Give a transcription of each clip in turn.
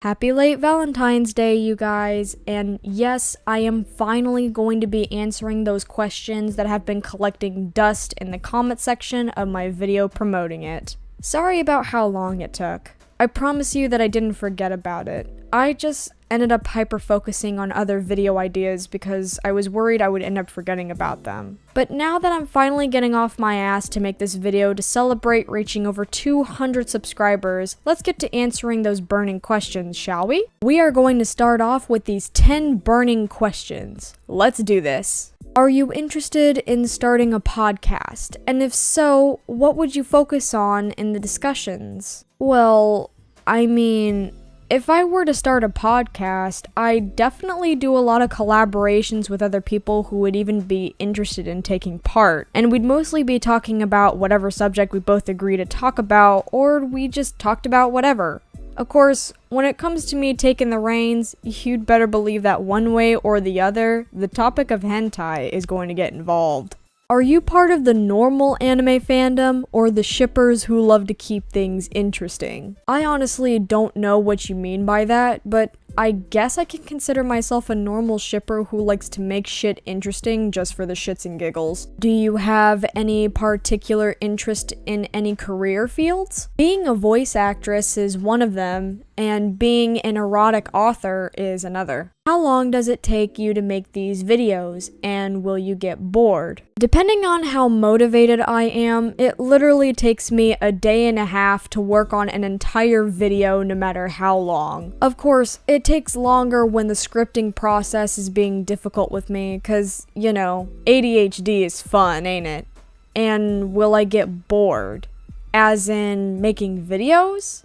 Happy late Valentine's Day, you guys, and yes, I am finally going to be answering those questions that have been collecting dust in the comment section of my video promoting it. Sorry about how long it took. I promise you that I didn't forget about it. I just ended up hyper-focusing on other video ideas because I was worried I would end up forgetting about them. But now that I'm finally getting off my ass to make this video to celebrate reaching over 200 subscribers, let's get to answering those burning questions, shall we? We are going to start off with these 10 burning questions. Let's do this. Are you interested in starting a podcast? And if so, what would you focus on in the discussions? Well, if I were to start a podcast, I'd definitely do a lot of collaborations with other people who would even be interested in taking part. And we'd mostly be talking about whatever subject we both agree to talk about, or we just talked about whatever. Of course, when it comes to me taking the reins, you'd better believe that one way or the other, the topic of hentai is going to get involved. Are you part of the normal anime fandom, or the shippers who love to keep things interesting? I honestly don't know what you mean by that, but I guess I can consider myself a normal shipper who likes to make shit interesting just for the shits and giggles. Do you have any particular interest in any career fields? Being a voice actress is one of them, and being an erotic author is another. How long does it take you to make these videos, and will you get bored? Depending on how motivated I am, it literally takes me a day and a half to work on an entire video no matter how long. Of course, it takes longer when the scripting process is being difficult with me, cause, you know, ADHD is fun, ain't it? And will I get bored? As in making videos?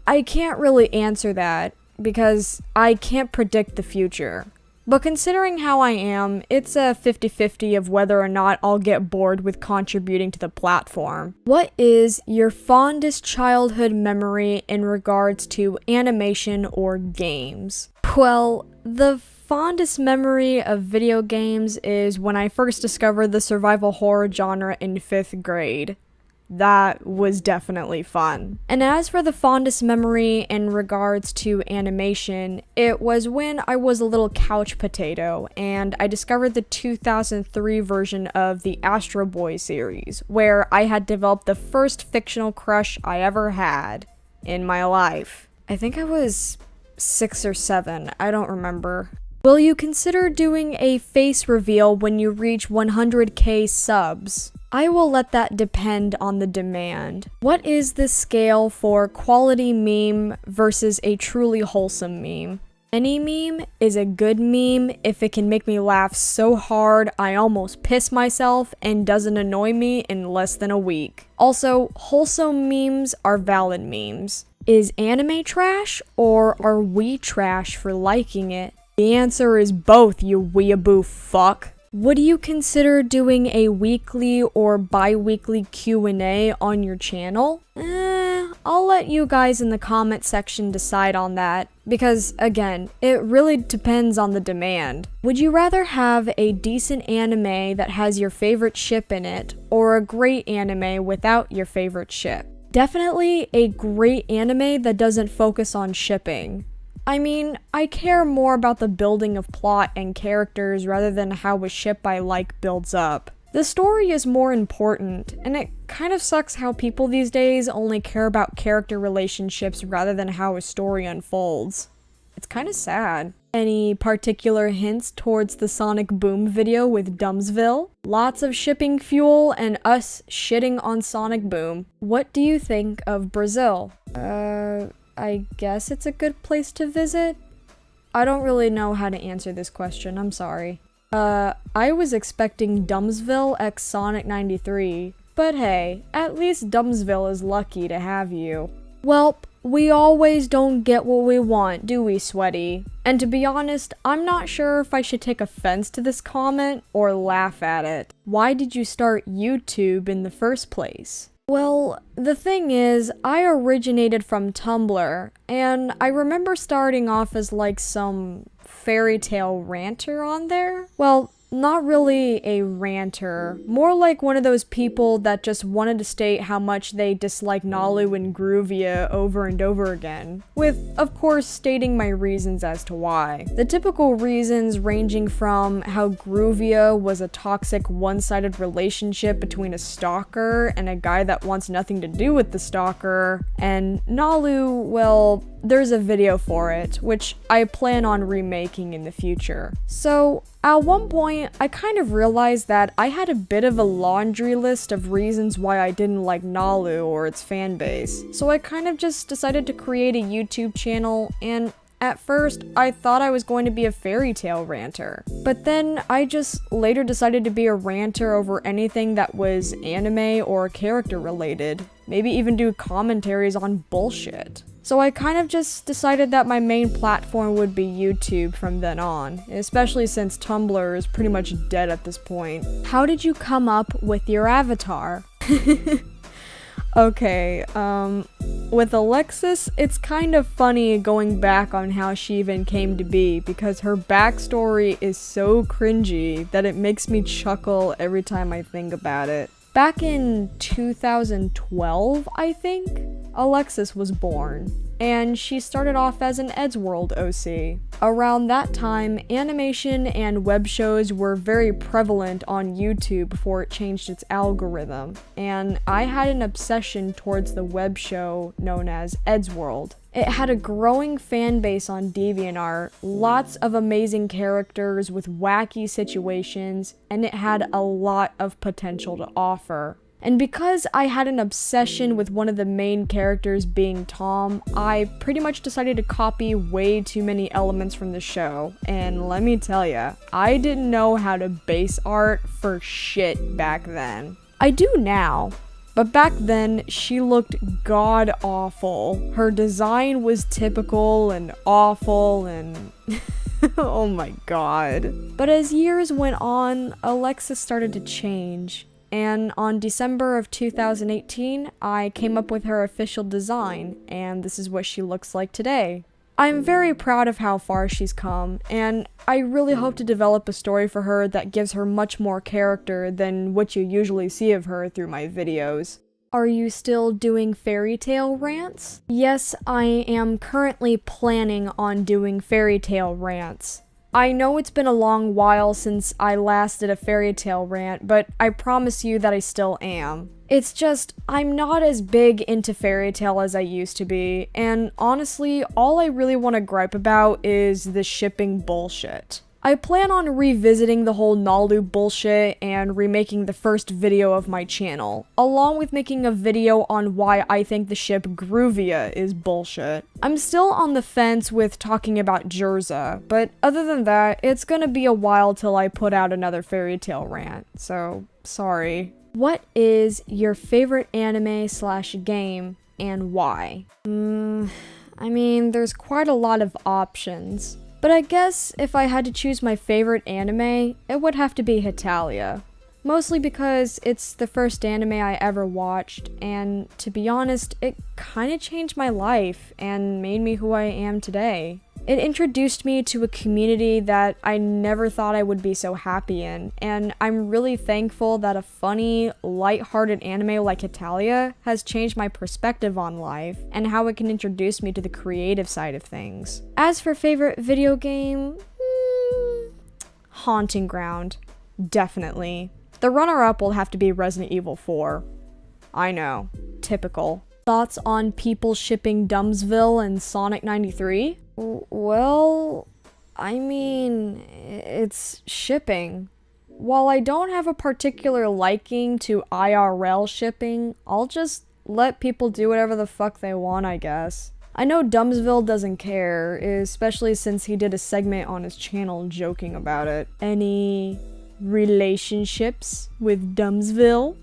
I can't really answer that, because I can't predict the future. But considering how I am, it's a 50-50 of whether or not I'll get bored with contributing to the platform. What is your fondest childhood memory in regards to animation or games? Well, the fondest memory of video games is when I first discovered the survival horror genre in 5th grade. That was definitely fun. And as for the fondest memory in regards to animation, it was when I was a little couch potato and I discovered the 2003 version of the Astro Boy series, where I had developed the first fictional crush I ever had in my life. I think I was 6 or 7, I don't remember. Will you consider doing a face reveal when you reach 100k subs? I will let that depend on the demand. What is the scale for quality meme versus a truly wholesome meme? Any meme is a good meme if it can make me laugh so hard I almost piss myself and doesn't annoy me in less than a week. Also, wholesome memes are valid memes. Is anime trash, or are we trash for liking it? The answer is both, you weeaboo fuck. Would you consider doing a weekly or bi-weekly Q&A on your channel? I'll let you guys in the comment section decide on that, because again, it really depends on the demand. Would you rather have a decent anime that has your favorite ship in it, or a great anime without your favorite ship? Definitely a great anime that doesn't focus on shipping. I care more about the building of plot and characters rather than how a ship I like builds up. The story is more important, and it kind of sucks how people these days only care about character relationships rather than how a story unfolds. It's kind of sad. Any particular hints towards the Sonic Boom video with Dumbsville? Lots of shipping fuel and us shitting on Sonic Boom. What do you think of Brazil? I guess it's a good place to visit? I don't really know how to answer this question, I'm sorry. I was expecting Dumbsville x Sonic 93, but hey, at least Dumbsville is lucky to have you. Welp, we always don't get what we want, do we, Sweaty? And to be honest, I'm not sure if I should take offense to this comment or laugh at it. Why did you start YouTube in the first place? Well, the thing is, I originated from Tumblr, and I remember starting off as like some fairy tale ranter on there. Well, not really a ranter, more like one of those people that just wanted to state how much they dislike Nalu and Gruvia over and over again, with, of course, stating my reasons as to why. The typical reasons ranging from how Gruvia was a toxic one-sided relationship between a stalker and a guy that wants nothing to do with the stalker, and Nalu, well, there's a video for it, which I plan on remaking in the future. So, at one point, I kind of realized that I had a bit of a laundry list of reasons why I didn't like Nalu or its fanbase. So I kind of just decided to create a YouTube channel, and at first, I thought I was going to be a fairy tale ranter. But then I just later decided to be a ranter over anything that was anime or character related. Maybe even do commentaries on bullshit. So I kind of just decided that my main platform would be YouTube from then on, especially since Tumblr is pretty much dead at this point. How did you come up with your avatar? Okay, with Alexis, it's kind of funny going back on how she even came to be, because her backstory is so cringy that it makes me chuckle every time I think about it. Back in 2012, I think, Alexis was born, and she started off as an Eddsworld OC. Around that time, animation and web shows were very prevalent on YouTube before it changed its algorithm, and I had an obsession towards the web show known as Eddsworld. It had a growing fan base on DeviantArt, lots of amazing characters with wacky situations, and it had a lot of potential to offer. And because I had an obsession with one of the main characters being Tom, I pretty much decided to copy way too many elements from the show. And let me tell ya, I didn't know how to base art for shit back then. I do now. But back then, she looked god-awful. Her design was typical and awful and oh my god. But as years went on, Alexis started to change. And on December of 2018, I came up with her official design, and this is what she looks like today. I'm very proud of how far she's come, and I really hope to develop a story for her that gives her much more character than what you usually see of her through my videos. Are you still doing fairy tale rants? Yes, I am currently planning on doing fairy tale rants. I know it's been a long while since I last did a fairy tale rant, but I promise you that I still am. It's just, I'm not as big into fairy tale as I used to be, and honestly, all I really want to gripe about is the shipping bullshit. I plan on revisiting the whole Nalu bullshit and remaking the first video of my channel, along with making a video on why I think the ship Gruvia is bullshit. I'm still on the fence with talking about Jerza, but other than that, it's gonna be a while till I put out another fairy tale rant, so sorry. What is your favorite anime/game and why? I mean, there's quite a lot of options. But I guess if I had to choose my favorite anime, it would have to be Hetalia. Mostly because it's the first anime I ever watched, and to be honest, it kinda changed my life and made me who I am today. It introduced me to a community that I never thought I would be so happy in, and I'm really thankful that a funny, light-hearted anime like Hetalia has changed my perspective on life and how it can introduce me to the creative side of things. As for favorite video game, Haunting Ground, definitely. The runner-up will have to be Resident Evil 4. I know, typical. Thoughts on people shipping Dumbsville and Sonic 93? Well, I mean, it's shipping. While I don't have a particular liking to IRL shipping, I'll just let people do whatever the fuck they want, I guess. I know Dumbsville doesn't care, especially since he did a segment on his channel joking about it. Any relationships with Dumbsville?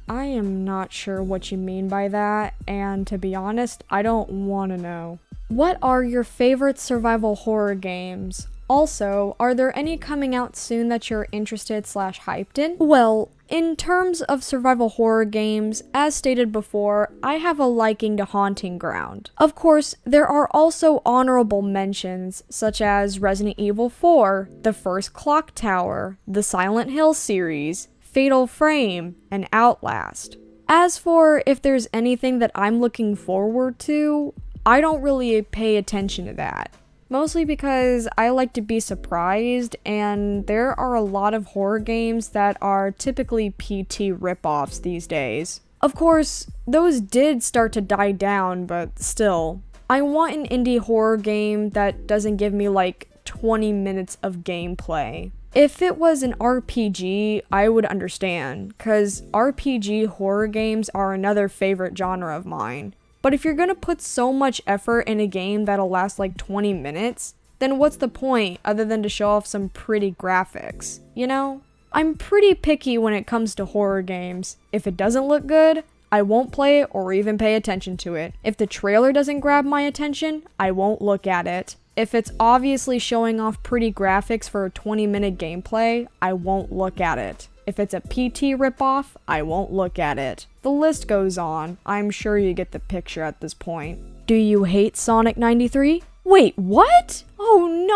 I am not sure what you mean by that, and to be honest, I don't want to know. What are your favorite survival horror games? Also, are there any coming out soon that you're interested / hyped in? Well, in terms of survival horror games, as stated before, I have a liking to Haunting Ground. Of course, there are also honorable mentions, such as Resident Evil 4, The First Clock Tower, the Silent Hill series, Fatal Frame, and Outlast. As for if there's anything that I'm looking forward to, I don't really pay attention to that. Mostly because I like to be surprised, and there are a lot of horror games that are typically PT ripoffs these days. Of course, those did start to die down, but still. I want an indie horror game that doesn't give me like 20 minutes of gameplay. If it was an RPG, I would understand, cause RPG horror games are another favorite genre of mine. But if you're gonna put so much effort in a game that'll last like 20 minutes, then what's the point other than to show off some pretty graphics, you know? I'm pretty picky when it comes to horror games. If it doesn't look good, I won't play it or even pay attention to it. If the trailer doesn't grab my attention, I won't look at it. If it's obviously showing off pretty graphics for a 20-minute gameplay, I won't look at it. If it's a PT ripoff, I won't look at it. The list goes on. I'm sure you get the picture at this point. Do you hate Sonic 93? Wait, what? Oh no.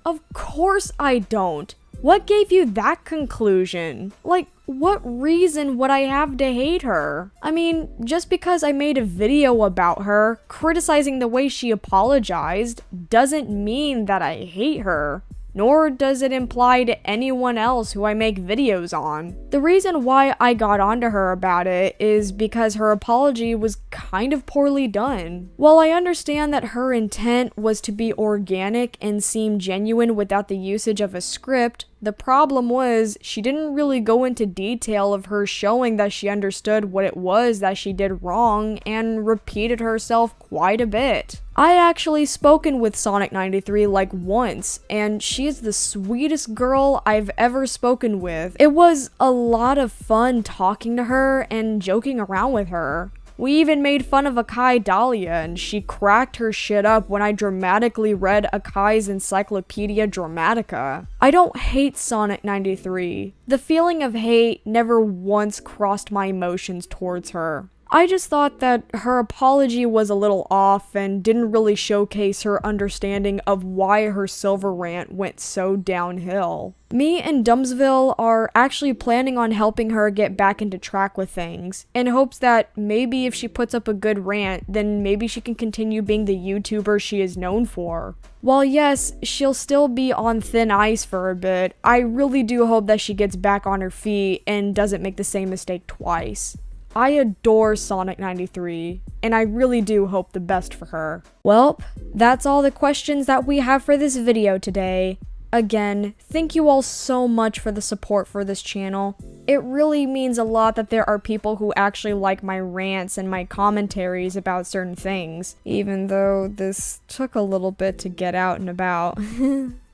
Of course I don't. What gave you that conclusion? Like, what reason would I have to hate her? I mean, just because I made a video about her, criticizing the way she apologized, doesn't mean that I hate her. Nor does it imply to anyone else who I make videos on. The reason why I got onto her about it is because her apology was kind of poorly done. While I understand that her intent was to be organic and seem genuine without the usage of a script, the problem was she didn't really go into detail of her showing that she understood what it was that she did wrong and repeated herself quite a bit. I actually spoken with Sonic 93 like once, and she's the sweetest girl I've ever spoken with. It was a lot of fun talking to her and joking around with her. We even made fun of Akai Dahlia, and she cracked her shit up when I dramatically read Akai's Encyclopedia Dramatica. I don't hate Sonic 93. The feeling of hate never once crossed my emotions towards her. I just thought that her apology was a little off and didn't really showcase her understanding of why her silver rant went so downhill. Me and Dumbsville are actually planning on helping her get back into track with things, in hopes that maybe if she puts up a good rant, then maybe she can continue being the YouTuber she is known for. While yes, she'll still be on thin ice for a bit, I really do hope that she gets back on her feet and doesn't make the same mistake twice. I adore Sonic 93, and I really do hope the best for her. Well, that's all the questions that we have for this video today. Again, thank you all so much for the support for this channel. It really means a lot that there are people who actually like my rants and my commentaries about certain things, even though this took a little bit to get out and about.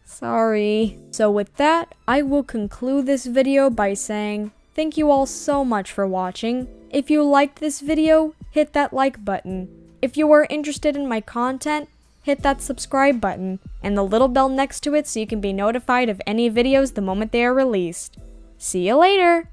Sorry. So with that, I will conclude this video by saying, thank you all so much for watching. If you liked this video, hit that like button. If you are interested in my content, hit that subscribe button and the little bell next to it so you can be notified of any videos the moment they are released. See you later!